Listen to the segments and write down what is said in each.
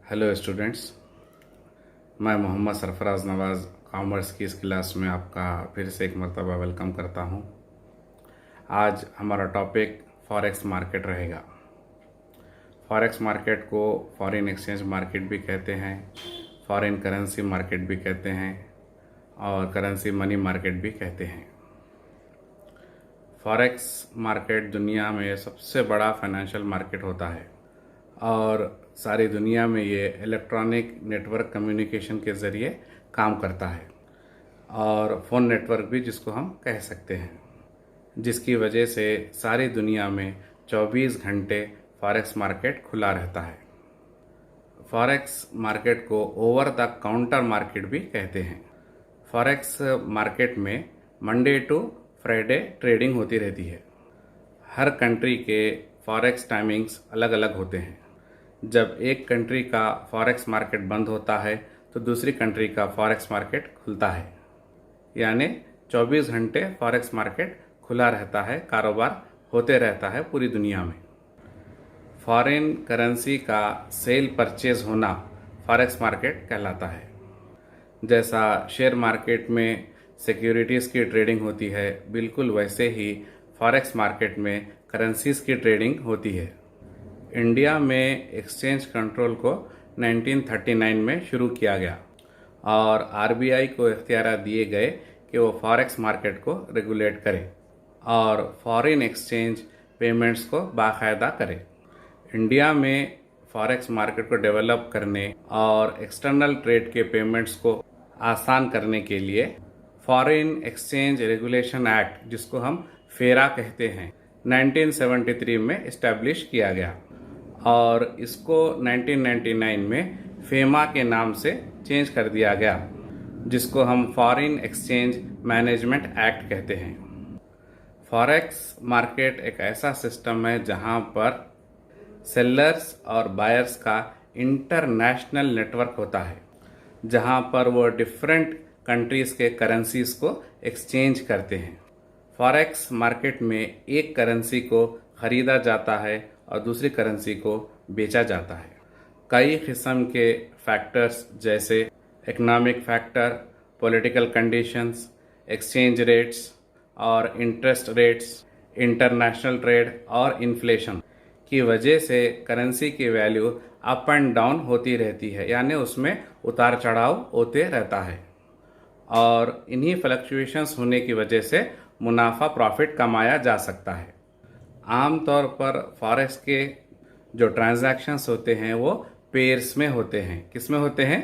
Hello students, मैं मोहम्मद सरफराज नवाज़ commerce की इस क्लास में आपका फिर से एक मरतबा वेलकम करता हूं। आज हमारा टॉपिक फॉरेक्स मार्केट रहेगा। फॉरेक्स मार्केट को फॉरेन एक्सचेंज मार्केट भी कहते हैं, फॉरेन करेंसी मार्केट भी कहते हैं और करेंसी मनी मार्केट भी कहते हैं। फॉरेक्स मार्केट दुनिया में सबसे बड़ा फाइनेंशियल मार्केट होता है और सारी दुनिया में ये इलेक्ट्रॉनिक नेटवर्क कम्युनिकेशन के ज़रिए काम करता है और फ़ोन नेटवर्क भी जिसको हम कह सकते हैं, जिसकी वजह से सारी दुनिया में 24 घंटे फॉरेक्स मार्केट खुला रहता है। फॉरेक्स मार्केट को ओवर द काउंटर मार्केट भी कहते हैं। फॉरेक्स मार्केट में मंडे टू फ्राइडे ट्रेडिंग होती रहती है। हर कंट्री के फॉरेक्स टाइमिंग्स अलग अलग होते हैं। जब एक कंट्री का फॉरेक्स मार्केट बंद होता है तो दूसरी कंट्री का फॉरेक्स मार्केट खुलता है, यानी 24 घंटे फॉरेक्स मार्केट खुला रहता है, कारोबार होते रहता है पूरी दुनिया में। फॉरेन करेंसी का सेल परचेज होना फॉरेक्स मार्केट कहलाता है। जैसा शेयर मार्केट में सिक्योरिटीज़ की ट्रेडिंग होती है, बिल्कुल वैसे ही फॉरेक्स मार्केट में करेंसीज़ की ट्रेडिंग होती है। इंडिया में एक्सचेंज कंट्रोल को 1939 में शुरू किया गया और आरबीआई को इख्तियार दिए गए कि वो फॉरेक्स मार्केट को रेगुलेट करे और फॉरेन एक्सचेंज पेमेंट्स को बाकायदा करे। इंडिया में फॉरेक्स मार्केट को डेवलप करने और एक्सटर्नल ट्रेड के पेमेंट्स को आसान करने के लिए फॉरेन एक्सचेंज रेगुलेशन एक्ट, जिसको हम फेरा कहते हैं, 1973 में इस्टेब्लिश किया गया और इसको 1999 में फेमा के नाम से चेंज कर दिया गया, जिसको हम फॉरेन एक्सचेंज मैनेजमेंट एक्ट कहते हैं। फॉरेक्स मार्केट एक ऐसा सिस्टम है जहां पर सेलर्स और बायर्स का इंटरनेशनल नेटवर्क होता है, जहां पर वो डिफरेंट कंट्रीज़ के करेंसीज को एक्सचेंज करते हैं। फॉरेक्स मार्केट में एक करेंसी को ख़रीदा जाता है और दूसरी करेंसी को बेचा जाता है। कई किस्म के फैक्टर्स जैसे economic factor, political conditions, exchange rates और इंटरेस्ट रेट्स, इंटरनेशनल ट्रेड और इन्फ्लेशन की वजह से करेंसी की वैल्यू अप एंड डाउन होती रहती है, यानी उसमें उतार चढ़ाव होते रहता है और इन्हीं फ्लक्चुएशंस होने की वजह से मुनाफा प्रॉफिट कमाया जा सकता है। आमतौर पर फॉरेक्स के जो ट्रांजैक्शंस होते हैं वो पेयर्स में होते हैं। किस में होते हैं?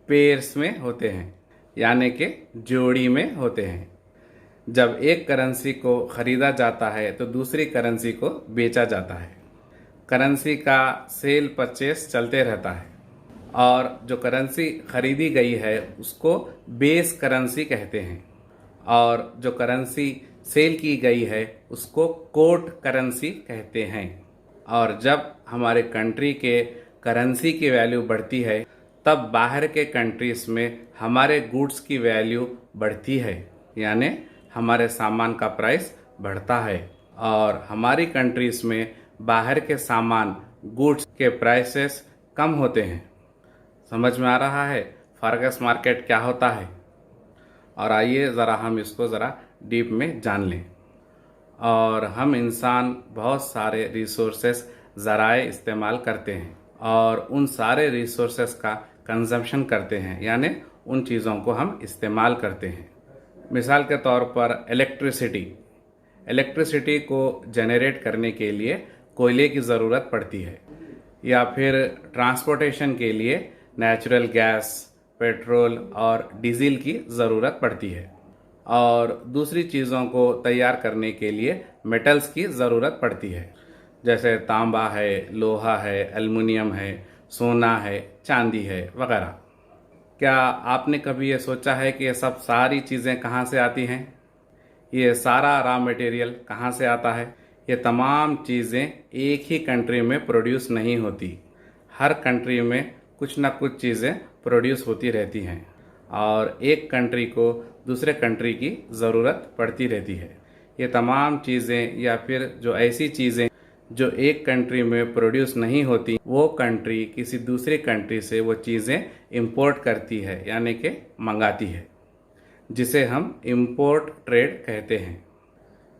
पेयर्स में होते हैं, यानी कि जोड़ी में होते हैं। जब एक करेंसी को ख़रीदा जाता है तो दूसरी करेंसी को बेचा जाता है। करेंसी का सेल परचेस चलते रहता है और जो करेंसी ख़रीदी गई है उसको बेस करेंसी कहते हैं और जो करेंसी सेल की गई है उसको कोट करेंसी कहते हैं। और जब हमारे कंट्री के करेंसी की वैल्यू बढ़ती है तब बाहर के कंट्रीज में हमारे गुड्स की वैल्यू बढ़ती है, यानी हमारे सामान का प्राइस बढ़ता है और हमारी कंट्रीज में बाहर के सामान गुड्स के प्राइसेस कम होते हैं। समझ में आ रहा है फॉरेक्स मार्केट क्या होता है? और आइए ज़रा हम इसको ज़रा डीप में जान लें। और हम इंसान बहुत सारे रिसोर्सेस ज़राए इस्तेमाल करते हैं और उन सारे रिसोर्सेस का कंजम्पशन करते हैं, यानी उन चीज़ों को हम इस्तेमाल करते हैं। मिसाल के तौर पर इलेक्ट्रिसिटी को जनरेट करने के लिए कोयले की ज़रूरत पड़ती है, या फिर ट्रांसपोर्टेशन के लिए नेचुरल गैस, पेट्रोल और डीजल की ज़रूरत पड़ती है और दूसरी चीज़ों को तैयार करने के लिए मेटल्स की ज़रूरत पड़ती है, जैसे तांबा है, लोहा है, एल्युमिनियम है, सोना है, चांदी है वगैरह। क्या आपने कभी ये सोचा है कि ये सब सारी चीज़ें कहाँ से आती हैं? ये सारा रॉ मटेरियल कहाँ से आता है? ये तमाम चीज़ें एक ही कंट्री में प्रोड्यूस नहीं होती। हर कंट्री में कुछ ना कुछ चीज़ें प्रोड्यूस होती रहती हैं और एक कंट्री को दूसरे कंट्री की ज़रूरत पड़ती रहती है। ये तमाम चीज़ें या फिर जो ऐसी चीज़ें जो एक कंट्री में प्रोड्यूस नहीं होती, वो कंट्री किसी दूसरी कंट्री से वो चीज़ें इंपोर्ट करती है, यानी कि मंगाती है, जिसे हम इंपोर्ट ट्रेड कहते हैं।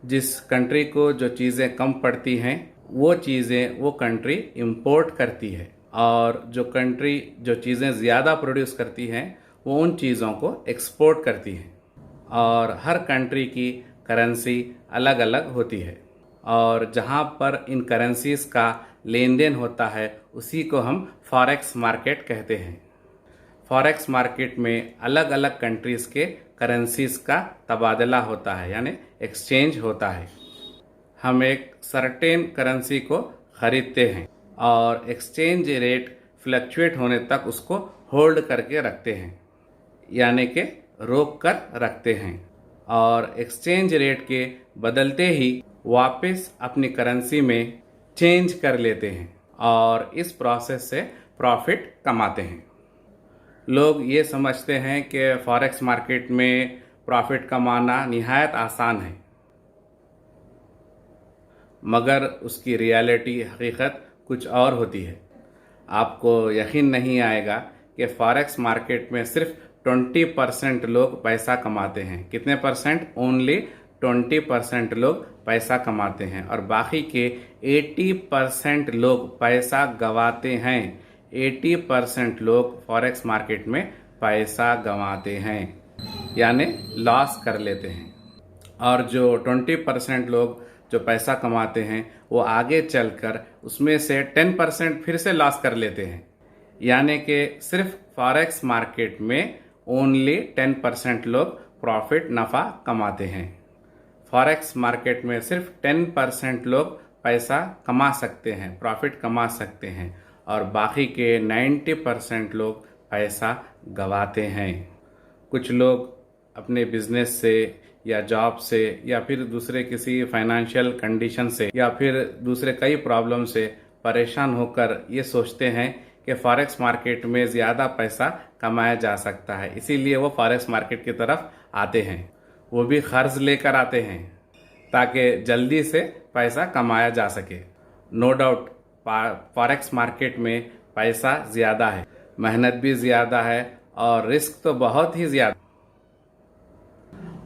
जिस कंट्री को जो चीज़ें कम पड़ती हैं, वो चीज़ें वो कंट्री इंपोर्ट करती है, और जो कंट्री जो चीज़ें ज़्यादा प्रोड्यूस करती हैं, वो उन चीज़ों को एक्सपोर्ट करती है। और हर कंट्री की करेंसी अलग अलग होती है, और जहाँ पर इन करेंसीज का लेन देन होता है उसी को हम फॉरेक्स मार्केट कहते हैं। फॉरेक्स मार्केट में अलग अलग कंट्रीज़ के करेंसीज का तबादला होता है, यानी एक्सचेंज होता है। हम एक सर्टेन करेंसी को ख़रीदते हैं और एक्सचेंज रेट फ्लक्चुएट होने तक उसको होल्ड करके रखते हैं, यानी कि रोक कर रखते हैं, और एक्सचेंज रेट के बदलते ही वापस अपनी करेंसी में चेंज कर लेते हैं, और इस प्रोसेस से प्रॉफिट कमाते हैं। लोग ये समझते हैं कि फॉरेक्स मार्केट में प्रॉफिट कमाना निहायत आसान है, मगर उसकी रियलिटी हकीकत कुछ और होती है। आपको यकीन नहीं आएगा कि फॉरेक्स मार्केट में सिर्फ 20% लोग पैसा कमाते हैं। कितने परसेंट? ओनली 20% लोग पैसा कमाते हैं, और बाकी के 80% लोग पैसा गंवाते हैं। 80% लोग फॉरेक्स मार्केट में पैसा गंवाते हैं, यानी लॉस कर लेते हैं। और जो 20% लोग जो पैसा कमाते हैं, वो आगे चलकर उसमें से 10% फिर से लॉस कर लेते हैं, यानी कि सिर्फ फॉरेक्स मार्केट में ओनली 10% लोग प्रॉफिट नफ़ा कमाते हैं। फॉरेक्स मार्केट में सिर्फ 10% लोग पैसा कमा सकते हैं, प्रॉफिट कमा सकते हैं, और बाकी के 90% लोग पैसा गंवाते हैं। कुछ लोग अपने बिजनेस से या जॉब से या फिर दूसरे किसी फाइनेंशियल कंडीशन से या फिर दूसरे कई प्रॉब्लम से परेशान होकर ये सोचते हैं कि फॉरेक्स मार्केट में ज़्यादा पैसा कमाया जा सकता है, इसीलिए वो फॉरेक्स मार्केट की तरफ आते हैं। वो भी कर्ज लेकर आते हैं ताकि जल्दी से पैसा कमाया जा सके। नो डाउट फॉरेक्स मार्केट में पैसा ज़्यादा है, मेहनत भी ज़्यादा है, और रिस्क तो बहुत ही ज़्यादा।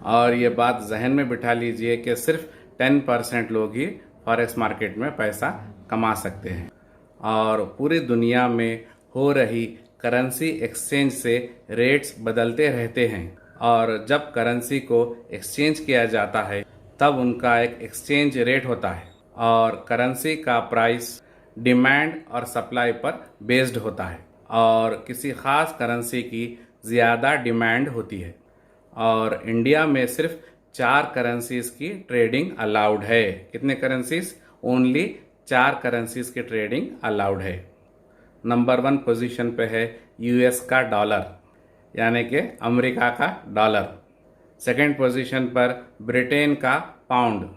और ये बात जहन में बिठा लीजिए कि सिर्फ 10% लोग ही फॉरेक्स मार्केट में पैसा कमा सकते हैं, और पूरी दुनिया में हो रही करेंसी एक्सचेंज से रेट्स बदलते रहते हैं, और जब करेंसी को एक्सचेंज किया जाता है तब उनका एक एक्सचेंज रेट होता है, और करेंसी का प्राइस डिमांड और सप्लाई पर बेस्ड होता है, और किसी ख़ास करेंसी की ज़्यादा डिमांड होती है। और इंडिया में सिर्फ 4 करेंसीज की ट्रेडिंग अलाउड है। कितने करेंसीज? ओनली 4 करेंसीज की ट्रेडिंग अलाउड है। नंबर 1 पोजीशन पे है यूएस का डॉलर, यानी कि अमेरिका का डॉलर। सेकंड पोजीशन पर ब्रिटेन का पाउंड,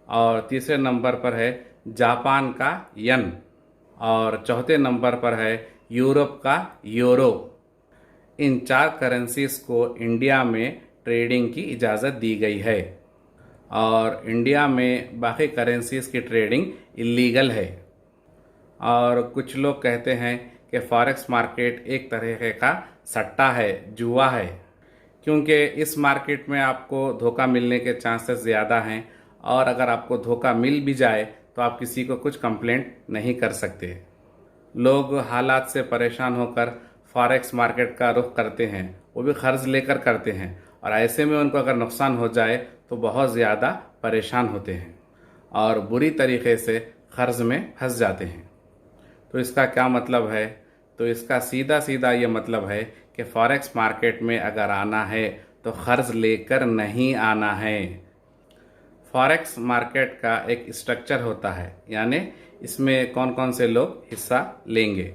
और तीसरे नंबर पर है जापान का यन, और चौथे नंबर पर है यूरोप का यूरो। इन 4 करेंसीज को इंडिया में ट्रेडिंग की इजाज़त दी गई है, और इंडिया में बाकी करेंसीज की ट्रेडिंग इलीगल है। और कुछ लोग कहते हैं कि फॉरेक्स मार्केट एक तरह का सट्टा है, जुआ है, क्योंकि इस मार्केट में आपको धोखा मिलने के चांसेस ज़्यादा हैं, और अगर आपको धोखा मिल भी जाए तो आप किसी को कुछ कंप्लेंट नहीं कर सकते। लोग हालात से परेशान होकर फॉरेक्स मार्केट का रुख करते हैं, वो भी कर्ज लेकर करते हैं, और ऐसे में उनको अगर नुकसान हो जाए तो बहुत ज़्यादा परेशान होते हैं और बुरी तरीके से कर्ज में फंस जाते हैं। तो इसका क्या मतलब है? तो इसका सीधा सीधा ये मतलब है कि फॉरेक्स मार्केट में अगर आना है तो कर्ज लेकर नहीं आना है। फॉरेक्स मार्केट का एक स्ट्रक्चर होता है, यानी इसमें कौन कौन से लोग हिस्सा लेंगे,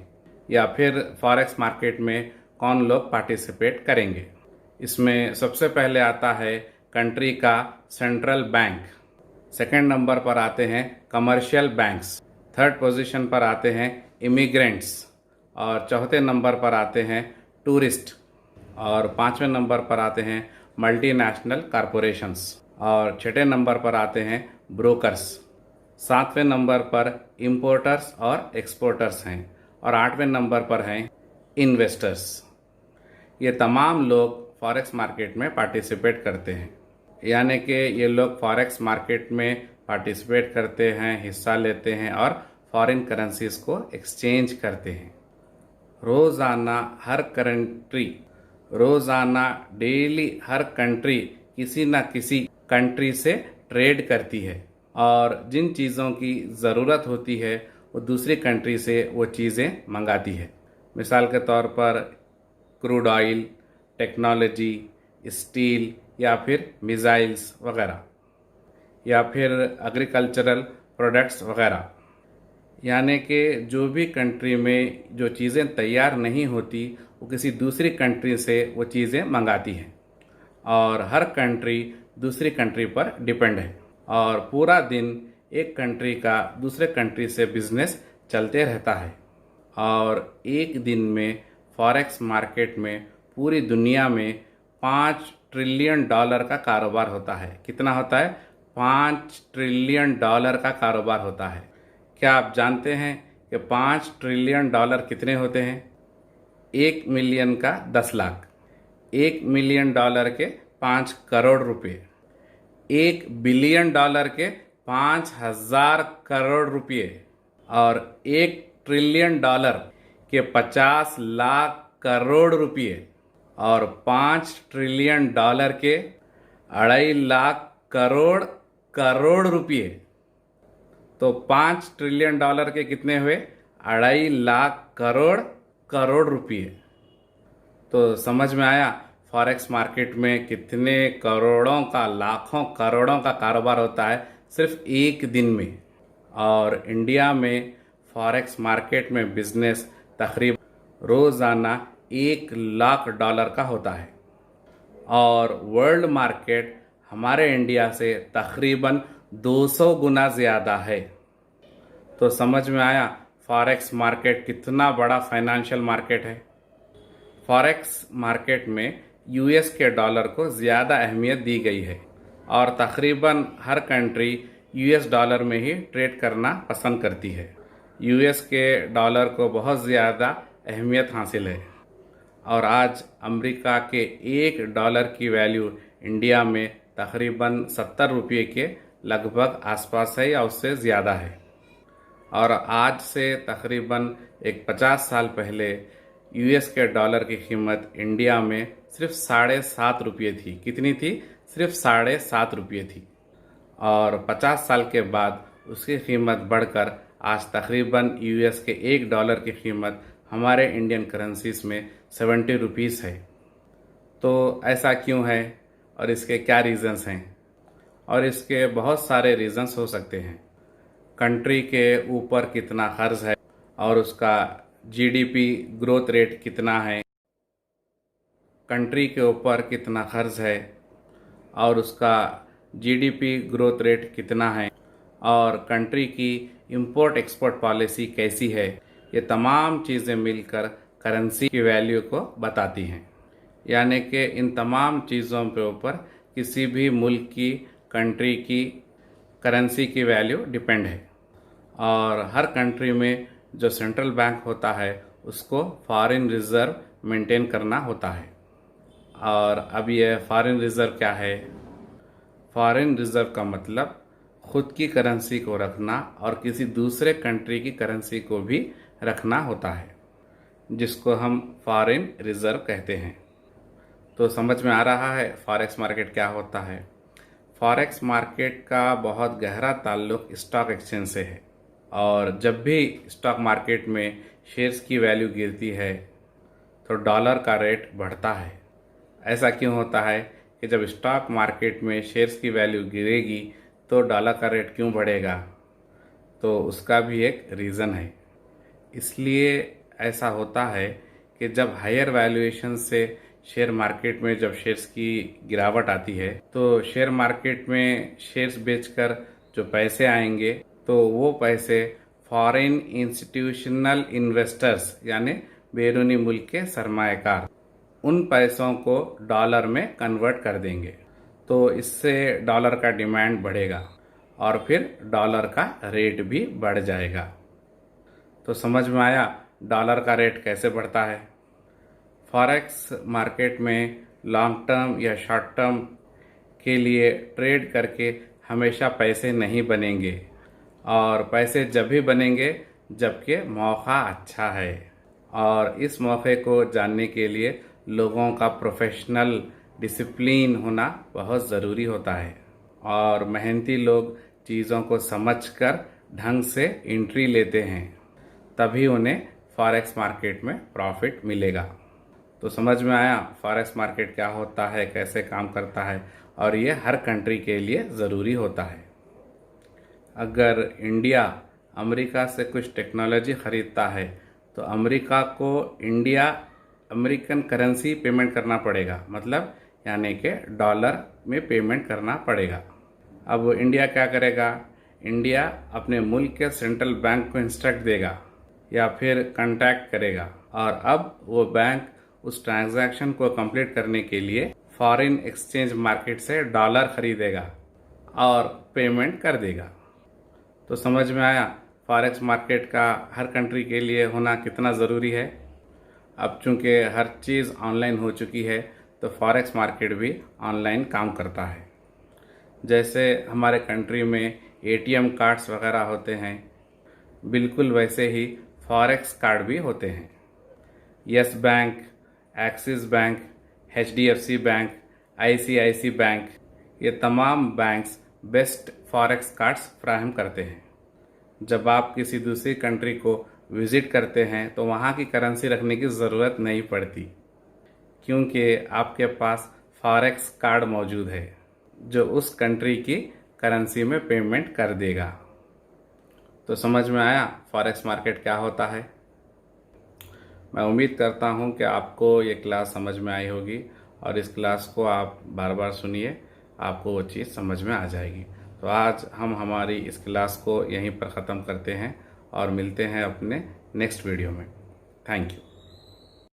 या फिर फॉरेक्स मार्केट में कौन लोग पार्टिसिपेट करेंगे। इसमें सबसे पहले आता है कंट्री का सेंट्रल बैंक, सेकंड नंबर पर आते हैं कमर्शियल बैंक्स, थर्ड पोजीशन पर आते हैं इमिग्रेंट्स, और चौथे नंबर पर आते हैं टूरिस्ट, और पाँचवें नंबर पर आते हैं मल्टीनेशनल कॉरपोरेशंस, और छठे नंबर पर आते हैं ब्रोकर्स। 7वें नंबर पर इंपोर्टर्स और एक्सपोर्टर्स हैं और 8वें नंबर पर हैं इन्वेस्टर्स। ये तमाम लोग फॉरेक्स मार्केट में पार्टिसिपेट करते हैं, यानी कि ये लोग फॉरेक्स मार्केट में पार्टिसिपेट करते हैं, हिस्सा लेते हैं और फॉरेन करेंसीज को एक्सचेंज करते हैं। रोज़ाना डेली हर कंट्री किसी न किसी कंट्री से ट्रेड करती है और जिन चीज़ों की ज़रूरत होती है वो दूसरी कंट्री से वो चीज़ें मंगाती है। मिसाल के तौर पर क्रूड ऑयल, टेक्नोलॉजी, स्टील या फिर मिसाइल्स वगैरह, या फिर एग्रीकल्चरल प्रोडक्ट्स वगैरह। यानी कि जो भी कंट्री में जो चीज़ें तैयार नहीं होती वो किसी दूसरी कंट्री से वो चीज़ें मंगाती हैं और हर कंट्री दूसरी कंट्री पर डिपेंड है और पूरा दिन एक कंट्री का दूसरे कंट्री से बिजनेस चलते रहता है। और एक दिन में फॉरेक्स मार्केट में पूरी दुनिया में 5 ट्रिलियन डॉलर का कारोबार होता है। कितना होता है? 5 ट्रिलियन डॉलर का कारोबार होता है। क्या आप जानते हैं कि 5 ट्रिलियन डॉलर कितने होते हैं? 1 मिलियन का 10 लाख, 1 मिलियन डॉलर के 5 करोड़ रुपए, 1 बिलियन डॉलर के 5,000 करोड़ रुपए और 1 ट्रिलियन डॉलर के 50 लाख करोड़ रुपए और 5 ट्रिलियन डॉलर के 2.5 लाख करोड़ करोड़ रुपए। तो 5 ट्रिलियन डॉलर के कितने हुए? 2.5 लाख करोड़ करोड़ रुपए। तो समझ में आया फॉरेक्स मार्केट में कितने करोड़ों का, लाखों करोड़ों का कारोबार होता है सिर्फ एक दिन में। और इंडिया में फॉरेक्स मार्केट में बिजनेस तकरीबन रोज़ाना 1 लाख डॉलर का होता है और वर्ल्ड मार्केट हमारे इंडिया से तकरीबन 200 गुना ज़्यादा है। तो समझ में आया फॉरेक्स मार्केट कितना बड़ा फाइनेंशियल मार्केट है। फॉरेक्स मार्केट में यूएस के डॉलर को ज़्यादा अहमियत दी गई है और तकरीबन हर कंट्री यूएस डॉलर में ही ट्रेड करना पसंद करती है। यूएस के डॉलर को बहुत ज़्यादा अहमियत हासिल है और आज अमेरिका के 1 डॉलर की वैल्यू इंडिया में तकरीबन 70 रुपये के लगभग आसपास है या उससे ज़्यादा है। और आज से तकरीबन 50 साल पहले यूएस के डॉलर की कीमत इंडिया में सिर्फ 7.5 रुपये थी। कितनी थी? सिर्फ 7.5 रुपये थी। और 50 साल के बाद उसकी कीमत बढ़कर आज तकरीबन यूएस के 1 डॉलर की कीमत हमारे इंडियन करेंसीज में 70 रुपीज़ है। तो ऐसा क्यों है और इसके क्या रीज़न्स हैं? और इसके बहुत सारे रीज़न्स हो सकते हैं। कंट्री के ऊपर कितना कर्ज है और उसका जीडीपी ग्रोथ रेट कितना है, कंट्री के ऊपर कितना कर्ज है और उसका जीडीपी ग्रोथ रेट कितना है और कंट्री की इंपोर्ट एक्सपोर्ट पॉलिसी कैसी है, ये तमाम चीज़ें मिलकर करेंसी की वैल्यू को बताती हैं। यानी कि इन तमाम चीज़ों के ऊपर किसी भी मुल्क की, कंट्री की करेंसी की वैल्यू डिपेंड है। और हर कंट्री में जो सेंट्रल बैंक होता है उसको फॉरेन रिज़र्व मेंटेन करना होता है। और अब यह फॉरेन रिज़र्व क्या है? फॉरेन रिज़र्व का मतलब खुद की करेंसी को रखना और किसी दूसरे कंट्री की करेंसी को भी रखना होता है, जिसको हम फॉरेन रिज़र्व कहते हैं। तो समझ में आ रहा है फॉरेक्स मार्केट क्या होता है। फॉरेक्स मार्केट का बहुत गहरा ताल्लुक स्टॉक एक्सचेंज से है और जब भी स्टॉक मार्केट में शेयर्स की वैल्यू गिरती है तो डॉलर का रेट बढ़ता है। ऐसा क्यों होता है कि जब स्टॉक मार्केट में शेयर्स की वैल्यू गिरेगी तो डॉलर का रेट क्यों बढ़ेगा? तो उसका भी एक रीज़न है। इसलिए ऐसा होता है कि जब हायर वैल्यूएशन से शेयर मार्केट में जब शेयर्स की गिरावट आती है तो शेयर मार्केट में शेयर्स बेचकर जो पैसे आएंगे तो वो पैसे फॉरेन इंस्टीट्यूशनल इन्वेस्टर्स यानी बैरूनी मुल्क के सरमाएकार उन पैसों को डॉलर में कन्वर्ट कर देंगे। तो इससे डॉलर का डिमांड बढ़ेगा और फिर डॉलर का रेट भी बढ़ जाएगा। तो समझ में आया डॉलर का रेट कैसे बढ़ता है। फॉरेक्स मार्केट में लॉन्ग टर्म या शॉर्ट टर्म के लिए ट्रेड करके हमेशा पैसे नहीं बनेंगे, और पैसे जब भी बनेंगे जबकि मौका अच्छा है। और इस मौके को जानने के लिए लोगों का प्रोफेशनल डिसिप्लिन होना बहुत ज़रूरी होता है, और मेहनती लोग चीज़ों को समझकर ढंग से एंट्री लेते हैं, तभी उन्हें फॉरेक्स मार्केट में प्रॉफिट मिलेगा। तो समझ में आया फॉरेक्स मार्केट क्या होता है, कैसे काम करता है, और ये हर कंट्री के लिए ज़रूरी होता है। अगर इंडिया अमेरिका से कुछ टेक्नोलॉजी ख़रीदता है तो अमेरिका को अमेरिकन करेंसी पेमेंट करना पड़ेगा, मतलब यानी कि डॉलर में पेमेंट करना पड़ेगा। अब इंडिया क्या करेगा, इंडिया अपने मुल्क के सेंट्रल बैंक को इंस्ट्रक्ट देगा या फिर कांटेक्ट करेगा, और अब वो बैंक उस ट्रांजैक्शन को कंप्लीट करने के लिए फॉरेन एक्सचेंज मार्केट से डॉलर खरीदेगा और पेमेंट कर देगा। तो समझ में आया फॉरेक्स मार्केट का हर कंट्री के लिए होना कितना ज़रूरी है। अब चूंकि हर चीज़ ऑनलाइन हो चुकी है तो फॉरेक्स मार्केट भी ऑनलाइन काम करता है। जैसे हमारे कंट्री में एटीएम कार्ड्स वगैरह होते हैं, बिल्कुल वैसे ही फॉरेक्स कार्ड भी होते हैं। Yes bank, Axis bank, HDFC bank, ICIC bank, ये तमाम बैंक्स बेस्ट फॉरेक्स कार्ड्स फ्राहम करते हैं। जब आप किसी दूसरी कंट्री को विज़िट करते हैं तो वहाँ की करेंसी रखने की ज़रूरत नहीं पड़ती, क्योंकि आपके पास फॉरेक्स कार्ड मौजूद है जो उस कंट्री की करेंसी में पेमेंट कर देगा। तो समझ में आया फॉरेक्स मार्केट क्या होता है। मैं उम्मीद करता हूँ कि आपको ये क्लास समझ में आई होगी, और इस क्लास को आप बार बार सुनिए, आपको वो चीज़ समझ में आ जाएगी। तो आज हम हमारी इस क्लास को यहीं पर ख़त्म करते हैं और मिलते हैं अपने नेक्स्ट वीडियो में। Thank you.